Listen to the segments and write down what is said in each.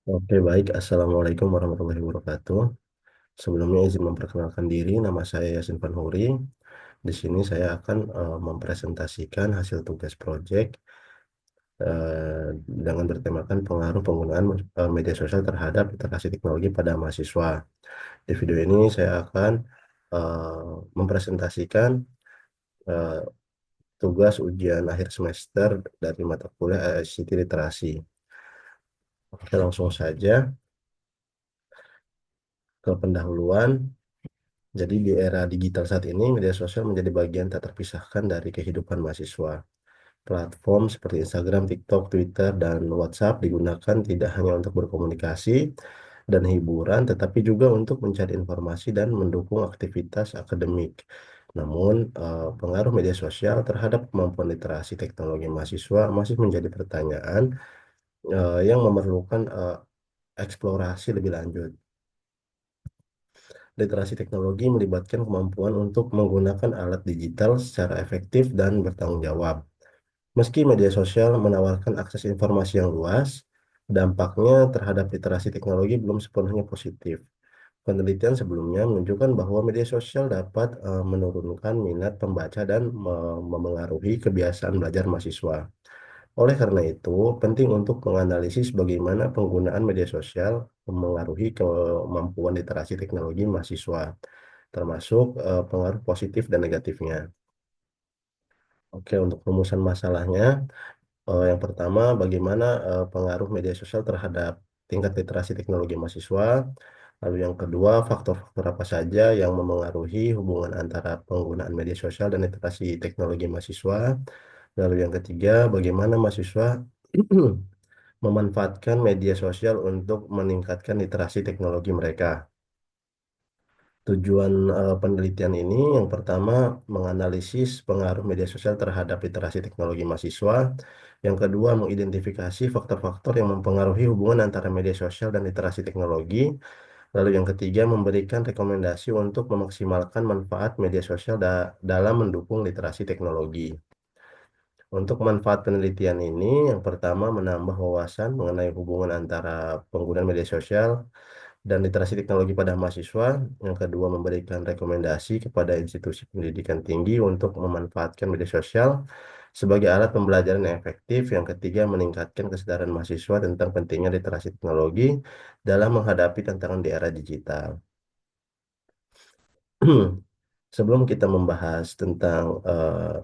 Oke, baik. Assalamualaikum warahmatullahi wabarakatuh. Sebelumnya izin memperkenalkan diri, nama saya Yasin Fanhuri. Di sini saya akan mempresentasikan hasil tugas proyek dengan bertemakan pengaruh penggunaan media sosial terhadap literasi teknologi pada mahasiswa. Di video ini saya akan mempresentasikan eh, tugas ujian akhir semester dari mata kuliah ICT Literasi. Oke, langsung saja ke pendahuluan. Jadi di era digital saat ini, media sosial menjadi bagian tak terpisahkan dari kehidupan mahasiswa. Platform seperti Instagram, TikTok, Twitter, dan WhatsApp digunakan tidak hanya untuk berkomunikasi dan hiburan, tetapi juga untuk mencari informasi dan mendukung aktivitas akademik. Namun, pengaruh media sosial terhadap kemampuan literasi teknologi mahasiswa masih menjadi pertanyaan yang memerlukan eksplorasi lebih lanjut. Literasi teknologi melibatkan kemampuan untuk menggunakan alat digital secara efektif dan bertanggung jawab. Meski media sosial menawarkan akses informasi yang luas, dampaknya terhadap literasi teknologi belum sepenuhnya positif. Penelitian sebelumnya menunjukkan bahwa media sosial dapat menurunkan minat pembaca dan memengaruhi kebiasaan belajar mahasiswa. Oleh karena itu, penting untuk menganalisis bagaimana penggunaan media sosial memengaruhi kemampuan literasi teknologi mahasiswa, termasuk pengaruh positif dan negatifnya. Oke, untuk rumusan masalahnya, yang pertama, bagaimana pengaruh media sosial terhadap tingkat literasi teknologi mahasiswa. Lalu yang kedua, faktor-faktor apa saja yang memengaruhi hubungan antara penggunaan media sosial dan literasi teknologi mahasiswa. Lalu yang ketiga, bagaimana mahasiswa memanfaatkan media sosial untuk meningkatkan literasi teknologi mereka. Tujuan penelitian ini yang pertama menganalisis pengaruh media sosial terhadap literasi teknologi mahasiswa. Yang kedua mengidentifikasi faktor-faktor yang mempengaruhi hubungan antara media sosial dan literasi teknologi. Lalu yang ketiga memberikan rekomendasi untuk memaksimalkan manfaat media sosial dalam mendukung literasi teknologi. Untuk manfaat penelitian ini, yang pertama menambah wawasan mengenai hubungan antara penggunaan media sosial dan literasi teknologi pada mahasiswa. Yang kedua, memberikan rekomendasi kepada institusi pendidikan tinggi untuk memanfaatkan media sosial sebagai alat pembelajaran yang efektif. Yang ketiga, meningkatkan kesadaran mahasiswa tentang pentingnya literasi teknologi dalam menghadapi tantangan di era digital. Sebelum kita membahas tentang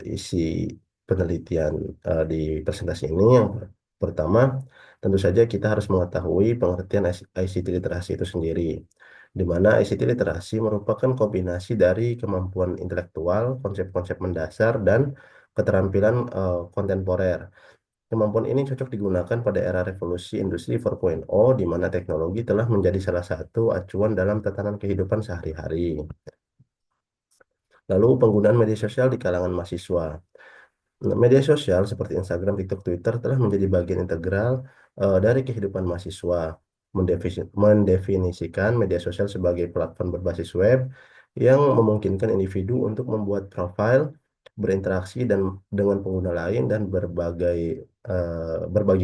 isi penelitian di presentasi ini, yang pertama, tentu saja kita harus mengetahui pengertian ICT literasi itu sendiri, di mana ICT literasi merupakan kombinasi dari kemampuan intelektual, konsep-konsep mendasar, dan keterampilan kontemporer. Kemampuan ini cocok digunakan pada era revolusi industri 4.0, di mana teknologi telah menjadi salah satu acuan dalam tatanan kehidupan sehari-hari. Lalu penggunaan media sosial di kalangan mahasiswa. Nah, media sosial seperti Instagram, TikTok, Twitter telah menjadi bagian integral dari kehidupan mahasiswa. Mendefinisikan media sosial sebagai platform berbasis web yang memungkinkan individu untuk membuat profil, berinteraksi dan dengan pengguna lain dan berbagi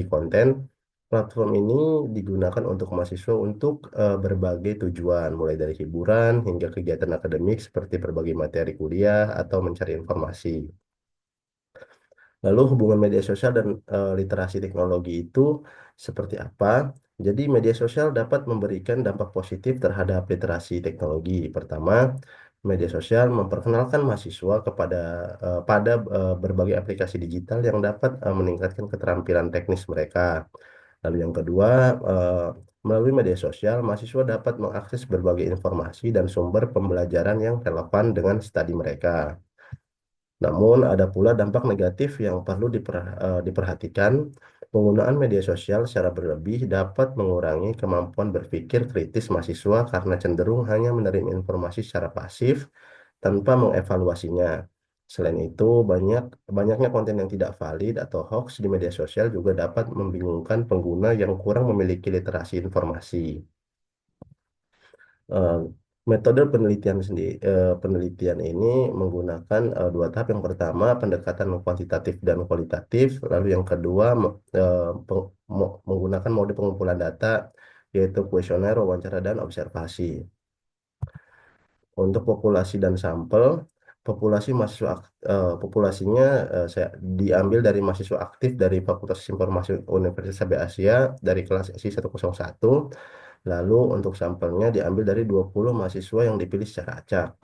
konten. Platform ini digunakan untuk mahasiswa untuk berbagai tujuan, mulai dari hiburan hingga kegiatan akademik seperti berbagi materi kuliah atau mencari informasi. Lalu hubungan media sosial dan literasi teknologi itu seperti apa? Jadi media sosial dapat memberikan dampak positif terhadap literasi teknologi. Pertama, media sosial memperkenalkan mahasiswa pada berbagai aplikasi digital yang dapat meningkatkan keterampilan teknis mereka. Lalu yang kedua, eh, melalui media sosial, mahasiswa dapat mengakses berbagai informasi dan sumber pembelajaran yang relevan dengan studi mereka. Namun, ada pula dampak negatif yang perlu diperhatikan. Penggunaan media sosial secara berlebih dapat mengurangi kemampuan berpikir kritis mahasiswa karena cenderung hanya menerima informasi secara pasif tanpa mengevaluasinya. Selain itu, banyaknya konten yang tidak valid atau hoax di media sosial juga dapat membingungkan pengguna yang kurang memiliki literasi informasi. Eh, Metode penelitian ini menggunakan dua tahap. Yang pertama, pendekatan kuantitatif dan kualitatif. Lalu yang kedua, menggunakan mode pengumpulan data yaitu kuesioner, wawancara, dan observasi. Untuk populasi dan sampel, populasinya saya diambil dari mahasiswa aktif dari Fakultas Informasi Universitas HB Asia dari kelas SI101. Lalu untuk sampelnya diambil dari 20 mahasiswa yang dipilih secara acak.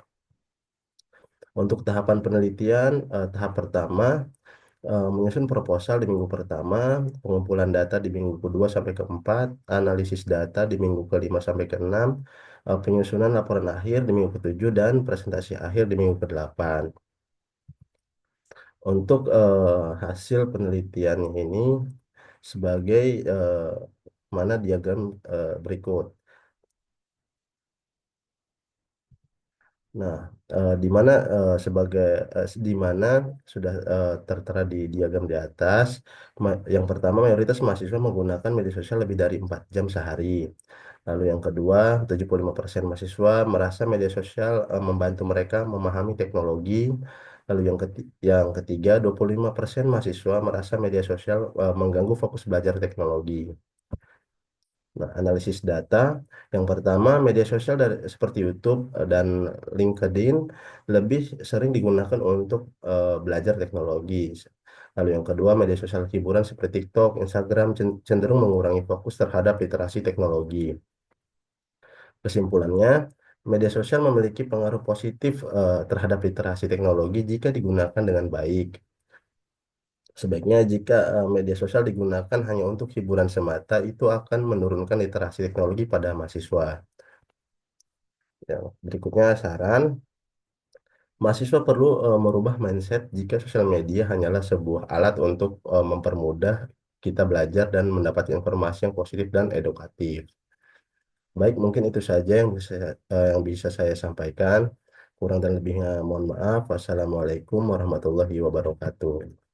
Untuk tahapan penelitian, tahap pertama menyusun proposal di minggu pertama, pengumpulan data di minggu kedua sampai keempat, analisis data di minggu kelima sampai keenam, penyusunan laporan akhir di minggu ketujuh, dan presentasi akhir di minggu kedelapan. Untuk hasil penelitian ini sebagai mana diagram berikut. Nah, di mana sebagai di mana sudah tertera di diagram di atas, yang pertama mayoritas mahasiswa menggunakan media sosial lebih dari 4 jam sehari. Lalu yang kedua, 75% mahasiswa merasa media sosial membantu mereka memahami teknologi. Lalu yang ketiga, 25% mahasiswa merasa media sosial mengganggu fokus belajar teknologi. Nah, analisis data yang pertama, media sosial seperti YouTube dan LinkedIn lebih sering digunakan untuk belajar teknologi. Lalu yang kedua, media sosial hiburan seperti TikTok, Instagram cenderung mengurangi fokus terhadap literasi teknologi. Kesimpulannya, media sosial memiliki pengaruh positif terhadap literasi teknologi jika digunakan dengan baik. Sebaiknya jika media sosial digunakan hanya untuk hiburan semata, itu akan menurunkan literasi teknologi pada mahasiswa. Ya, berikutnya saran, mahasiswa perlu merubah mindset jika sosial media hanyalah sebuah alat untuk mempermudah kita belajar dan mendapat informasi yang positif dan edukatif. Baik, mungkin itu saja yang bisa saya sampaikan. Kurang dan lebihnya mohon maaf. Wassalamualaikum warahmatullahi wabarakatuh.